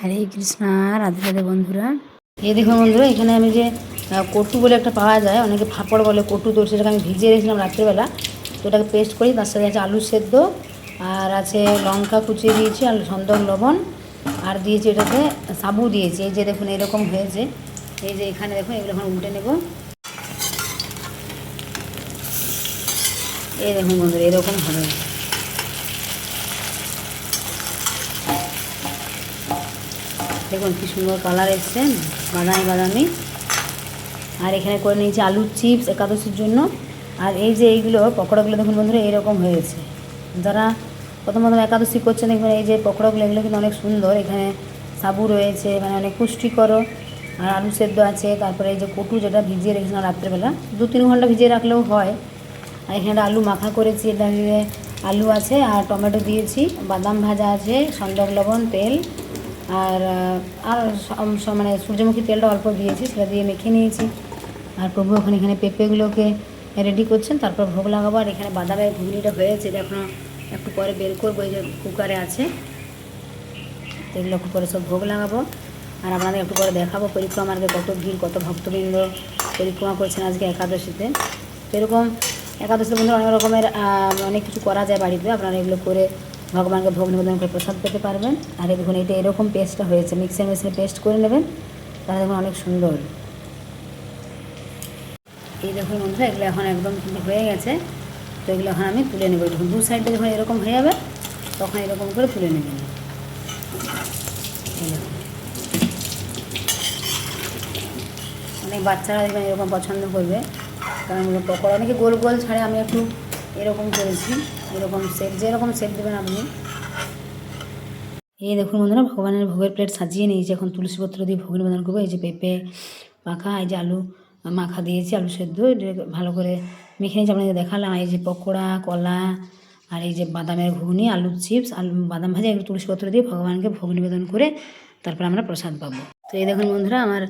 হরে কৃষ্ণা, রাধে রাধে বন্ধুরা। এই দেখুন বন্ধুরা, এখানে আমি যে কটু বলে একটা পাওয়া যায়, অনেকে ফাপড় বলে কটু, তো সেটাকে আমি ভিজিয়ে রেখেছিলাম রাত্রেবেলা। তো ওটাকে পেস্ট করি, তার সাথে আছে আলু সেদ্ধ, আর আছে লঙ্কা কুচিয়ে দিয়েছি, আর সন্দক লবণ, আর দিয়েছি এটাতে সাবু দিয়েছি। এই যে দেখুন এরকম হয়েছে, এই যে এখানে দেখুন, এগুলো এখন উল্টে নেব। এই দেখুন বন্ধুরা, এরকম হবে। দেখুন কি সুন্দর কালার এসছে, বাদামি বাদামি। আর এখানে করে নিয়েছি আলুর চিপস একাদশীর জন্য। আর এই যে এইগুলো পকোড়াগুলো দেখুন বন্ধুরা, এইরকম হয়েছে। যারা প্রথম প্রথম একাদশী করছেন, দেখবেন এই যে পকোড়াগুলো, এগুলো কিন্তু অনেক সুন্দর। এখানে সাবু রয়েছে, মানে অনেক পুষ্টিকর, আর আলু সেদ্ধ আছে। তারপরে এই যে কটু, যেটা ভিজিয়ে রেখেছিলাম রাত্রেবেলা, 2-3 ঘন্টা ভিজিয়ে রাখলেও হয়। আর এখানে আলু মাখা করেছি, এটা আলু আছে আর টমেটো দিয়েছি, বাদাম ভাজা আছে, সন্দক লবণ, তেল, আর আর মানে সূর্যমুখী তেলটা অল্প দিয়েছি, সেটা দিয়ে মেখে নিয়েছি। আর প্রভু এখানে পেঁপেগুলোকে রেডি করছেন, তারপর ভোগ লাগাবো। আর এখানে বাদামের ঘুগনিটা হয়েছে, এটা এখনও একটু পরে বের করবো, এই যে কুকারে আছে। তো এগুলো একটু পরে সব ভোগ লাগাবো। আর আপনাদের একটু পরে দেখাবো পরিক্রমাকে, কত ভিড়, কত ভক্তবৃন্দ পরিক্রমা করছেন আজকে একাদশীতে। তো এরকম একাদশীর মধ্যে অনেক রকমের অনেক কিছু করা যায় বাড়িতে, আপনারা এগুলো করে ভগবানকে ভোগ নিবেদন করে প্রসাদ পেতে পারবেন। আর দেখুন এটা এরকম পেস্টটা হয়েছে, মিক্সার মেশিনে পেস্ট করে নেবেন, তাহলে দেখুন অনেক সুন্দর। এই দেখুন বন্ধুরা, এগুলো এখন একদম হয়ে গেছে। তো এগুলো এখন আমি তুলে নেবো। দেখুন দু সাইডে যখন এরকম হয়ে যাবে, তখন এরকম করে তুলে নেবেন। অনেক বাচ্চারা দেখবেন এরকম পছন্দ করবে, কারণ পকোড়া অনেকে গোল গোল ছাড়ে, আমি একটু এরকম করেছি। এরকম শেপ, যেরকম শেপ দেবেন আপনি। এই দেখুন বন্ধুরা, ভগবানের ভোগের প্লেট সাজিয়ে নিয়েছি, এখন তুলসীপত্র দিয়ে ভোগ নিবেদন করবো। এই যে পেঁপে মাখা, এই যে আলু মাখা দিয়েছি, আলু সেদ্ধ, এটা ভালো করে মেখে নিয়েছি, আপনাদের দেখালাম। এই যে পকোড়া, কলা, আর এই যে বাদামের ঘুগনি, আলুর চিপস, আলু বাদাম ভাজা, এগুলো তুলসীপত্র দিয়ে ভগবানকে ভোগ নিবেদন করে তারপরে আমরা প্রসাদ পাবো। তো এই দেখুন বন্ধুরা, আমার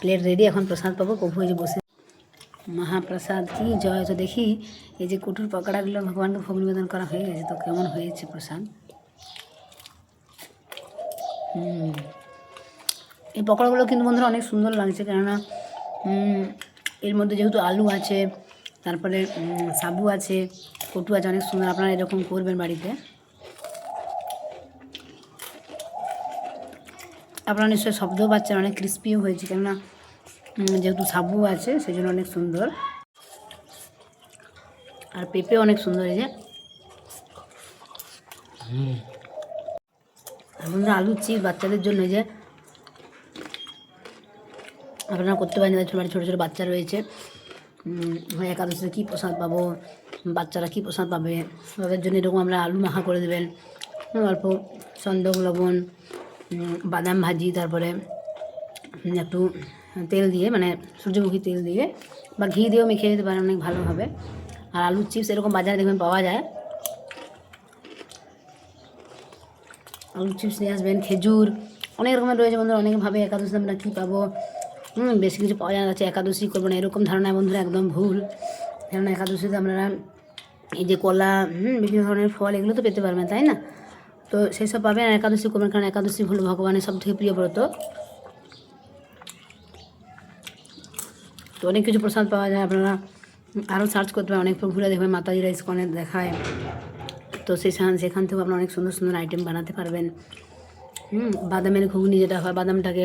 প্লেট রেডি, এখন প্রসাদ পাবো। প্রভু এই যে বসে, মহাপ্রসাদ কি জয়। তো দেখি এই যে কুটুর পকোড়াগুলো ভগবানকে ভোগ নিবেদন করা হয়ে গেছে, তো কেমন হয়েছে প্রসাদ। এই পকোড়াগুলো কিন্তু বন্ধুরা অনেক সুন্দর লাগছে, কেননা এর মধ্যে যেহেতু আলু আছে, তারপরে সাবু আছে, কটু আছে, অনেক সুন্দর। আপনারা এরকম করবেন বাড়িতে। আপনারা নিশ্চয়ই শব্দও পাচ্ছেন, অনেক ক্রিস্পিও হয়েছে, কেননা যেহেতু সাবু আছে সেই জন্য অনেক সুন্দর। আর পেঁপে অনেক সুন্দর হয়েছে। আর বন্ধুরা আলুর চিপস বাচ্চাদের জন্য যে আপনারা করতে পারেন, যাদের বাড়ি ছোটো ছোটো বাচ্চা রয়েছে, একাদশীতে কী প্রসাদ পাবো, বাচ্চারা কী প্রসাদ পাবে, তাদের জন্য এরকম আমরা আলু মাখা করে দেবেন, অল্প সন্দক লবণ, বাদাম ভাজি, তারপরে একটু তেল দিয়ে, মানে সূর্যমুখী তেল দিয়ে বা ঘি দিয়েও মেখে দিতে পারেন, অনেক ভালো হবে। আর আলুর চিপস এরকম বাজারে দেখবেন পাওয়া যায়, আলুর চিপস নিয়ে আসবেন। খেজুর অনেক রকমের রয়েছে বন্ধুরা, অনেকে ভাবে একাদশীতে আমরা কী পাবো, বেশি কিছু পাওয়া যাচ্ছে, একাদশী করবো না, এরকম ধারণা বন্ধুরা একদম ভুল। কেননা একাদশীতে আপনারা এই যে কলা, বিভিন্ন ধরনের ফল, এগুলো তো পেতে পারবেন, তাই না? তো সেই সব পাবেন, আর একাদশী করবেন, কারণ একাদশী হলো ভগবানের সবথেকে প্রিয় ব্রত। তো অনেক কিছু প্রসাদ পাওয়া যায়, আপনারা আরও সার্চ করতে পারেন, অনেক ঘুরে দেখবেন মাতাজিরা ইস্কনে দেখায়। তো সেখান থেকেও আপনারা অনেক সুন্দর সুন্দর আইটেম বানাতে পারবেন। বাদামের ঘুগনি যেটা হয়, বাদামটাকে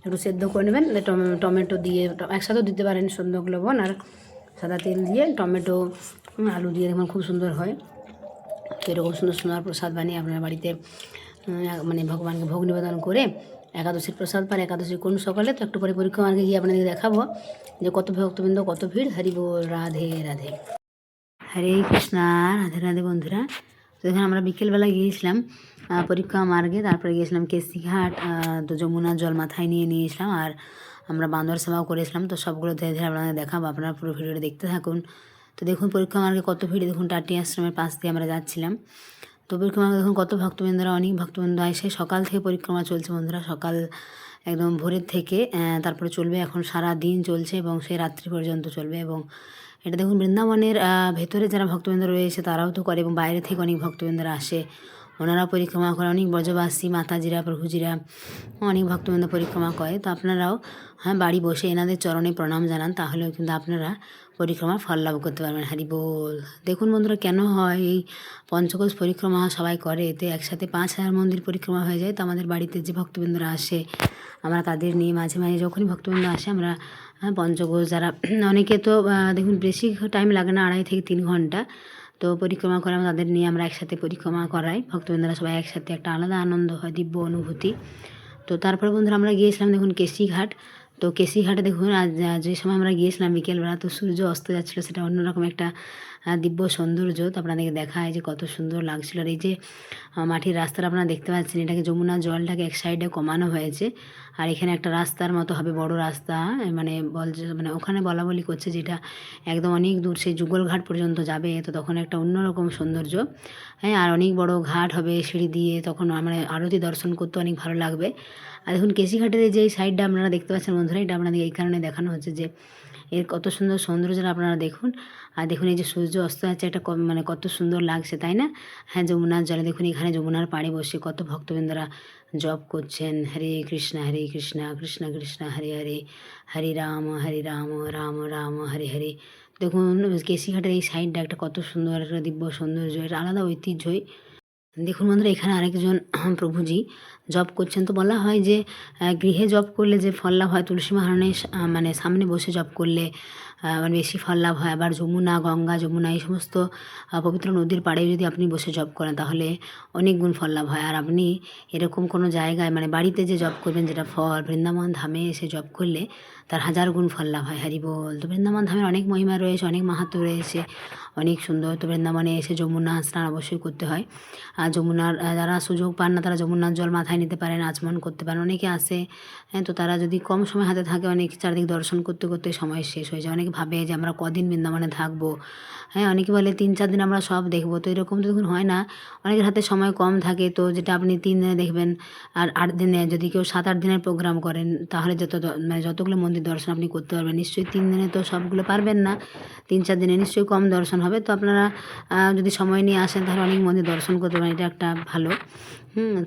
একটু সেদ্ধ করে নেবেন, টমেটো দিয়ে একসাথেও দিতে পারেন, সন্দক লবণ আর সাদা তেল দিয়ে, টমেটো আলু দিয়ে দেখবেন খুব সুন্দর হয়। তো এরকম সুন্দর সুন্দর প্রসাদ বানিয়ে আপনার বাড়িতে মানে ভগবানকে ভোগ নিবেদন করে একাদশীর প্রসাদ পান। একাদশীর কোন সকালে, তো একটু পরে পরীক্ষামার্গে গিয়ে আপনাদেরকে দেখাবো যে কত ভক্তবৃন্দ, কত ভিড়। হরি বল, রাধে রাধে। হরে কৃষ্ণা, রাধে রাধে বন্ধুরা। তো এখানে আমরা বিকেলবেলা গিয়েছিলাম পরীক্ষা মার্গে, তারপরে গিয়েছিলাম কেসিঘাট, তো যমুনার জল মাথায় নিয়ে নিয়েছিলাম, আর আমরা বান্দর সেবাও করেছিলাম। তো সবগুলো ধীরে ধীরে আপনাদের দেখাবো, আপনারা পুরো ভিডিওটা দেখতে থাকুন। তো দেখুন পরীক্ষা মার্গে কত ভিড়, দেখুন টাটি আশ্রমের পাশ দিয়ে আমরা যাচ্ছিলাম। তো পরিক্রমা দেখুন কত ভক্তবৃন্দরা, অনেক ভক্তবৃন্দ আসে, সকাল থেকে পরিক্রমা চলছে বন্ধুরা, সকাল একদম ভোরের থেকে তারপরে চলবে, এখন সারা দিন চলছে এবং সেই রাত্রি পর্যন্ত চলবে। এবং এটা দেখুন বৃন্দাবনের ভেতরে যারা ভক্তবৃন্দ রয়েছে তারাও তো করে, এবং বাইরে থেকে অনেক ভক্তবৃন্দরা আসে, ওনারা পরিক্রমা করে, অনেক ব্রজবাসী মাতাজিরা প্রভুজিরা অনেক ভক্তবৃন্দ পরিক্রমা করে। তো আপনারাও বাড়ি বসে এনাদের চরণে প্রণাম জানান, তাহলেও কিন্তু আপনারা পরিক্রমার ফল লাভ করতে পারবেন। হরি বল। দেখুন বন্ধুরা, কেন হয় এই পঞ্চকোষ পরিক্রমা সবাই করে, এতে একসাথে 5,000 মন্দির পরিক্রমা হয়ে যায়। তো আমাদের বাড়িতে যে ভক্তবৃন্দরা আসে, আমরা তাদের নিয়ে মাঝে মাঝে যখনই ভক্তবৃন্দ আসে আমরা পঞ্চকোষ যারা অনেকে তো দেখুন বেশি টাইম লাগে না, 2.5 থেকে 3 ঘন্টা তো পরিক্রমা করে, তাদের নিয়ে আমরা একসাথে পরিক্রমা করাই। ভক্তবৃন্দরা সবাই একসাথে, একটা আলাদা আনন্দ হয়, দিব্য অনুভূতি। তো তারপরে বন্ধুরা আমরা গিয়েছিলাম দেখুন কেশিঘাট। তো কেশিঘাটে দেখুন আজ যে সময় আমরা গিয়েছিলাম বিকেলবেলা, তো সূর্য অস্ত যাচ্ছিলো, সেটা অন্যরকম একটা দিব্য সৌন্দর্য। তো আপনাদেরকে দেখায় যে কত সুন্দর লাগছিলো। আর এই যে মাটির রাস্তাটা আপনারা দেখতে পাচ্ছেন, এটাকে যমুনা জলটাকে এক সাইডে কমানো হয়েছে, আর এখানে একটা রাস্তার মতো হবে, বড় রাস্তা, মানে মানে ওখানে বলা বলি করছে যেটা একদম অনেক দূর সেই যুগলঘাট পর্যন্ত যাবে। তো তখন একটা অন্যরকম সৌন্দর্য, হ্যাঁ, আর অনেক বড় ঘাট হবে সিঁড়ি দিয়ে, তখন মানে আরতি দর্শন করতে অনেক ভালো লাগবে। আর দেখুন কেশিঘাটের যে সাইডটা আপনারা দেখতে পাচ্ছেন বন্ধুরা, এটা আপনাদের এই কারণে দেখানো হচ্ছে যে এর কত সুন্দর সৌন্দর্যটা আপনারা দেখুন। আর দেখুন এই যে সূর্য অস্ত যাচ্ছে, একটা মানে কত সুন্দর লাগছে, তাই না? হ্যাঁ, যমুনার জলে দেখুন, এখানে যমুনার পাড়ে বসে কত ভক্তবৃন্দরা জপ করছেন, হরে কৃষ্ণ কৃষ্ণ কৃষ্ণ হরে হরে, হরে রাম রাম রাম হরে হরে। দেখুন কেশিঘাটের এই সাইডটা একটা কত সুন্দর একটা দিব্য সৌন্দর্য, এটা আলাদা ঐতিহ্যই। দেখুন বন্ধুরা, এখানে আরেকজন প্রভুজি জব করছেন। তো বলা হয় যে গৃহে জব করলে যে ফল লাভ হয়, তুলসী মহারানীর মানে সামনে বসে জব করলে মানে বেশি ফল লাভ হয়। আবার যমুনা, গঙ্গা, যমুনা এই সমস্ত পবিত্র নদীর পাড়ে যদি আপনি বসে জব করেন, তাহলে অনেক গুণ ফল লাভ হয়। আর আপনি এরকম কোনো জায়গায় মানে বাড়িতে যে জব করবেন, যেটা ফল, বৃন্দাবন ধামে এসে জব করলে তার 1000 গুণ ফল লাভ হয়। হরি বল। তো বৃন্দাবন ধামের অনেক মহিমা রয়েছে, অনেক মাহাত্ম্য রয়েছে, অনেক সুন্দর। তো বৃন্দাবনে এসে যমুনা স্নান অবশ্যই করতে হয়। আর যমুনার যারা সুযোগ পান না, তারা যমুনার জল মাথায় নিতে পারেন, আচমন করতে পারেন। অনেকে আসে, হ্যাঁ, তো তারা যদি কম সময় হাতে থাকে, অনেক চারদিক দর্শন করতে করতে সময় শেষ হয়ে যায়। অনেকে ভাবে যে আমরা কদিন বৃন্দাবনে থাকবো, হ্যাঁ, অনেকে বলে 3-4 দিন আমরা সব দেখবো। তো এরকম তো দেখুন হয় না, অনেকের হাতে সময় কম থাকে। তো যেটা আপনি 3 দিনে দেখবেন, আর 8 দিনে, যদি কেউ 7-8 দিনের প্রোগ্রাম করেন, তাহলে মানে যতগুলো মন্দির দর্শন আপনি করতে পারবেন। নিশ্চয়ই 3 দিনে তো সবগুলো পারবেন না, 3-4 দিনে নিশ্চয়ই কম দর্শন হবে। তো আপনারা যদি সময় নিয়ে আসেন, তাহলে অনেক মন্দির দর্শন করতে পারেন, এটা একটা ভালো।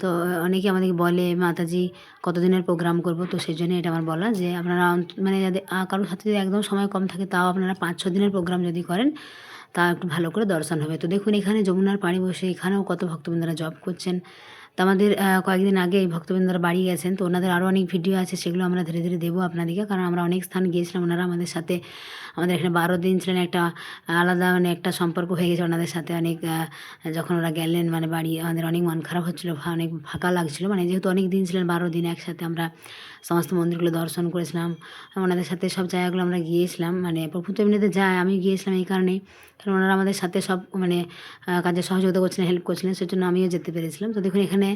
তো অনেকে আমাদেরকে বলে মাতাজি কতদিনের প্রোগ্রাম করব, তো সেই জন্য এটা আমার বলা যে আপনারা মানে যাদের কারোর হাতে যদি একদম সময় কম থাকে, তাও আপনারা 5-6 দিনের প্রোগ্রাম যদি করেন, তা একটু ভালো করে দর্শন হবে। তো দেখুন এখানে যমুনার পাড়ে বসে এখানেও কত ভক্তবৃন্দরা জব করছেন। তো আমাদের কয়েকদিন আগে এই ভক্তবৃন্দরা বাড়ি গেছেন, তো ওনাদের আরও অনেক ভিডিও আছে, সেগুলো আমরা ধীরে ধীরে দেবো আপনাদেরকে, কারণ আমরা অনেক স্থান গিয়েছিলাম। ওনারা আমাদের সাথে, আমাদের এখানে 12 দিন ছিলেন, একটা আলাদা মানে একটা সম্পর্ক হয়ে গেছে ওনাদের সাথে। অনেক যখন ওরা গেলেন মানে বাড়ি, আমাদের অনেক মন খারাপ হচ্ছিলো, অনেক ফাঁকা লাগছিলো, মানে যেহেতু অনেক দিন ছিলেন, 12 দিন একসাথে আমরা সমস্ত মন্দিরগুলো দর্শন করেছিলাম। ওনাদের সাথে সব জায়গাগুলো আমরা গিয়েছিলাম, মানে প্রভু তো এমনিতে যায়, আমি গিয়েছিলাম এই কারণেই, কারণ ওনারা আমাদের সাথে সব মানে কাজে সহযোগিতা করছিলেন, হেল্প করছিলেন, সেজন্য আমিও যেতে পেরেছিলাম। তো দেখুন এখানে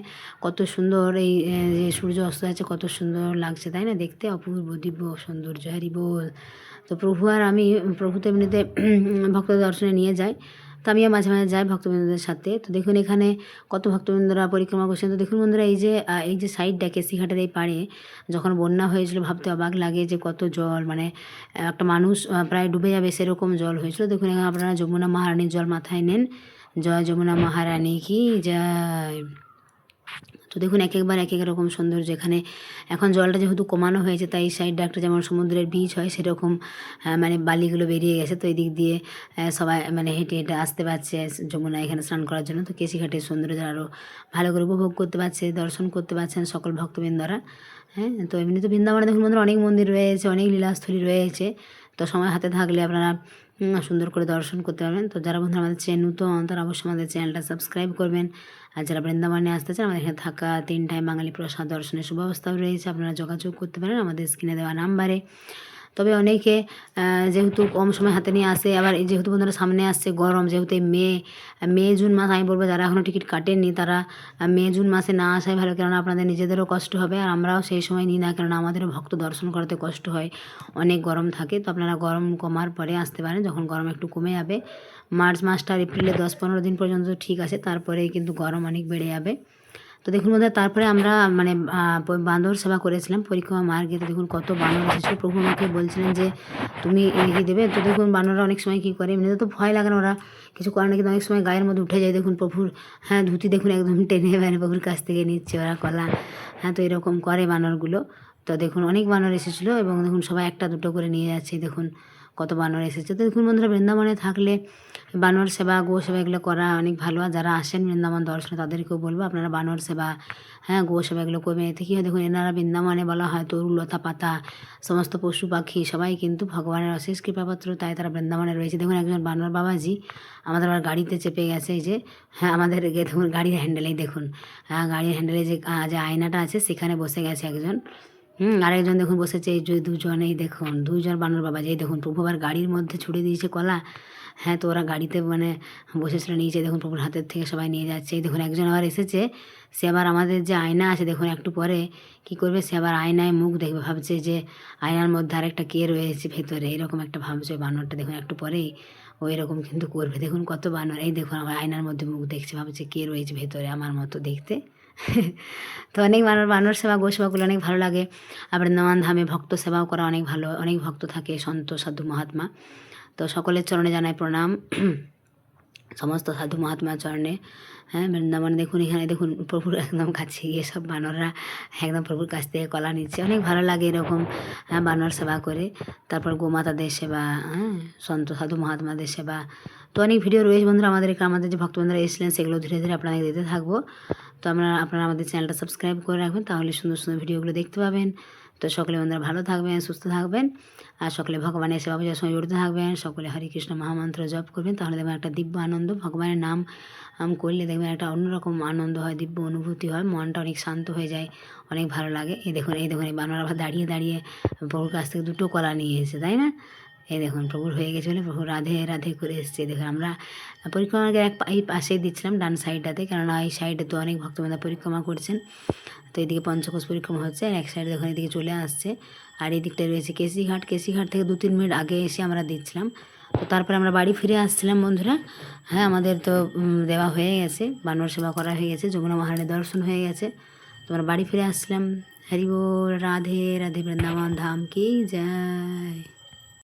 কত সুন্দর এই যে সূর্য অস্ত যাচ্ছে, কত সুন্দর লাগছে, তাই না? দেখতে অপূর্ব দিব্য সৌন্দর্য। হরি বল। তো প্রভু আর আমি, প্রভু তো এমনিতে ভক্ত দর্শনে নিয়ে যায়, তো আমিও মাঝে মাঝে যাই ভক্তবৃন্দদের সাথে। তো দেখুন এখানে কত ভক্তবৃন্দরা পরিক্রমা করছেন। তো দেখুন বন্ধুরা, এই যে সাইডটা কেশিঘাটের এই পাড়ে যখন বন্যা হয়েছিল, ভাবতে অবাক লাগে যে কত জল, মানে একটা মানুষ প্রায় ডুবে যাবে সেরকম জল হয়েছিল। দেখুন এখানে আপনারা যমুনা মহারানীর জল মাথায় নেন। জয় যমুনা মহারানী কি জয়। তো দেখুন একবার এক এক রকম সৌন্দর্য। এখানে এখন জলটা যেহেতু কমানো হয়েছে, তাই এই সাইডটা একটা যেমন সমুদ্রের বীচ হয়, সেরকম মানে বালিগুলো বেরিয়ে গেছে। তো এই দিক দিয়ে সবাই মানে হেঁটে হেঁটে আসতে পারছে যমুনা এখানে স্নান করার জন্য। তো কেশিঘাটের সৌন্দর্য আরও ভালো করে উপভোগ করতে পারছে, দর্শন করতে পারছেন সকল ভক্তবৃন্দরা। হ্যাঁ, তো এমনি তো বৃন্দাবনে দেখুন বন্ধুরা অনেক মন্দির রয়েছে, অনেক লীলাস্থলী রয়েছে। তো সময় হাতে থাকলে আপনারা সুন্দর করে দর্শন করতে পারবেন। তো যারা বন্ধুরা আমাদের চ্যানেল নতুন, তারা অবশ্যই আমাদের চ্যানেলটা সাবস্ক্রাইব করবেন। আর যারা বৃন্দাবনে আসতে চান, আমাদের এখানে থাকা 3 টাইম বাঙালি প্রসাদ দর্শনের সুব্যবস্থাও রয়েছে, আপনারা যোগাযোগ করতে পারেন আমাদের স্ক্রিনে দেওয়া নাম্বারে। তবে অনেকে যেহেতু কম সময় হাতে নিয়ে আসে, আবার যেহেতু বন্ধুরা সামনে আসছে গরম, যেহেতু মে জুন মাস, আমি বলবো যারা এখনও টিকিট কাটেননি তারা মে জুন মাসে না আসাই ভালো, কেননা আপনাদের নিজেদেরও কষ্ট হবে, আর আমরাও সেই সময় নিই না, কেননা আমাদেরও ভক্ত দর্শন করতে কষ্ট হয়, অনেক গরম থাকে। তো আপনারা গরম কমার পরে আসতে পারেন, যখন গরম একটু কমে যাবে। মার্চ মাসটা, এপ্রিলে 10-15 দিন পর্যন্ত ঠিক আছে, তারপরে কিন্তু গরম অনেক বেড়ে যাবে। তো দেখুন বোধহয় তারপরে আমরা মানে বাঁদর সেবা করেছিলাম পরিক্রমা মার্গে। তো দেখুন কত বানর এসেছিলো। প্রভু আমাকে বলছিলেন যে তুমি এগিয়ে দেবে। তো দেখুন বানররা অনেক সময় কী করে, এমনিতে তো ভয় লাগে না, ওরা কিছু করে না, কিন্তু অনেক সময় গায়ের মধ্যে উঠে যায়। দেখুন প্রভুর ধুতি দেখুন একদম টেনে মানে প্রভুর কাছ থেকে নিচ্ছে ওরা কলা। তো এরকম করে বানরগুলো। তো দেখুন অনেক বানর এসেছিলো এবং দেখুন সবাই একটা দুটো করে নিয়ে যাচ্ছে। দেখুন কত বানর এসেছে। তো দেখুন বন্ধুরা, বৃন্দাবনে থাকলে বানর সেবা, গো সেবা এগুলো করা অনেক ভালো। আর যারা আসেন বৃন্দাবন দর্শনে তাদেরকেও বলবো আপনারা বানর সেবা, গো সেবা এগুলো করবেন। এতে কী হয় দেখুন, এনারা বৃন্দাবনে বলা হয় তরু লতা পাতা সমস্ত পশু পাখি সবাই কিন্তু ভগবানের অশেষ কৃপাপাত্র, তাই তারা বৃন্দাবনে রয়েছে। দেখুন একজন বানর বাবাজি আমাদের আবার গাড়িতে চেপে গেছে। এই যে আমাদের দেখুন গাড়ির হ্যান্ডেলেই দেখুন, গাড়ির হ্যান্ডেলে যে আয়নাটা আছে সেখানে বসে গেছে একজন। আরেকজন দেখুন বসেছে। এই যে দুজনেই দেখুন, দুইজন বানর বাবাজি। এই দেখুন প্রভু আবার গাড়ির মধ্যে ছুড়ে দিয়েছে কলা। তো ওরা গাড়িতে মানে বসেছিল নিচে, দেখুন প্রভুর হাতের থেকে সবাই নিয়ে যাচ্ছে। এই দেখুন একজন আবার এসেছে, সে আবার আমাদের যে আয়না আছে দেখুন একটু পরে কী করবে, সে আবার আয়নায় মুখ দেখবে, ভাবছে যে আয়নার মধ্যে আরেকটা কে রয়েছে ভেতরে, এরকম একটা ভাবছে বানরটা। দেখুন একটু পরেই ও এরকম কিন্তু করবে। দেখুন কত বানর, এই দেখুন আমার আয়নার মধ্যে মুখ দেখছে, ভাবছে কে রয়েছে ভেতরে আমার মতো দেখতে। তো অনেক বানর সেবা, গো সেবাগুলো অনেক ভালো লাগে। আর বৃন্দাবন ধামে ভক্ত সেবাও করা অনেক ভালো, অনেক ভক্ত থাকে, সন্ত সাধু মহাত্মা। তো সকলের চরণে জানাই প্রণাম, সমস্ত সাধু মহাত্মার চরণে। বৃন্দাবনে দেখুন, এখানে দেখুন প্রভুর একদম কাছে গিয়ে সব বানররা একদম প্রভুর কাছ থেকে কলা নিচ্ছে। অনেক ভালো লাগে এরকম বানর সেবা করে। তারপর গোমাতাদের সেবা, সন্ত সাধু মহাত্মাদের সেবা। তো অনেক ভিডিও রয়েছে বন্ধুরা আমাদের যে ভক্তবন্ধুরা এসেছিলেন সেগুলো ধীরে ধীরে আপনাদের দিতে থাকবো। তো আপনারা আমাদের চ্যানেলটা সাবস্ক্রাইব করে রাখবেন, তাহলে সুন্দর সুন্দর ভিডিওগুলো দেখতে পাবেন। তো সকলে বন্ধুরা ভালো থাকবেন, সুস্থ থাকবেন, আর সকলে ভগবানের সেবা পূজার সঙ্গে জড়িত থাকবেন। সকলে হরে কৃষ্ণ মহামন্ত্র জপ করবেন, তাহলে দেখবেন একটা দিব্য আনন্দ। ভগবানের নাম করলে দেখবেন একটা অন্যরকম আনন্দ হয়, দিব্য অনুভূতি হয়, মনটা অনেক শান্ত হয়ে যায়, অনেক ভালো লাগে। এই দেখুন এই বানর আবার দাঁড়িয়ে দাঁড়িয়ে প্রভুর কাছ থেকে দুটো কলা নিয়ে এসেছে, তাই না? এই দেখুন প্রভুর হয়ে গেছে বলে প্রভু রাধে রাধে করে এসছে। দেখুন আমরা পরিক্রমাকে এই পাশেই দিচ্ছিলাম ডান সাইডটাতে, কেননা এই সাইডে তো অনেক ভক্তবৃন্দ পরিক্রমা করছেন। তো এদিকে পঞ্চকোষ পরিক্রমা হচ্ছে, আর এক সাইডে দেখুন এদিকে চলে আসছে। আর এই দিকটায় রয়েছে কেশিঘাট থেকে 2-3 মিনিট আগে এসে আমরা দিচ্ছিলাম। তো তারপরে আমরা বাড়ি ফিরে আসছিলাম বন্ধুরা। আমাদের তো দেওয়া হয়ে গেছে, বানর সেবা করা হয়ে গেছে, যমুনা মহারানীর দর্শন হয়ে গেছে। তো আমরা বাড়ি ফিরে আসছিলাম। হরি বল, রাধে রাধে, বৃন্দাবন ধাম কি জয়।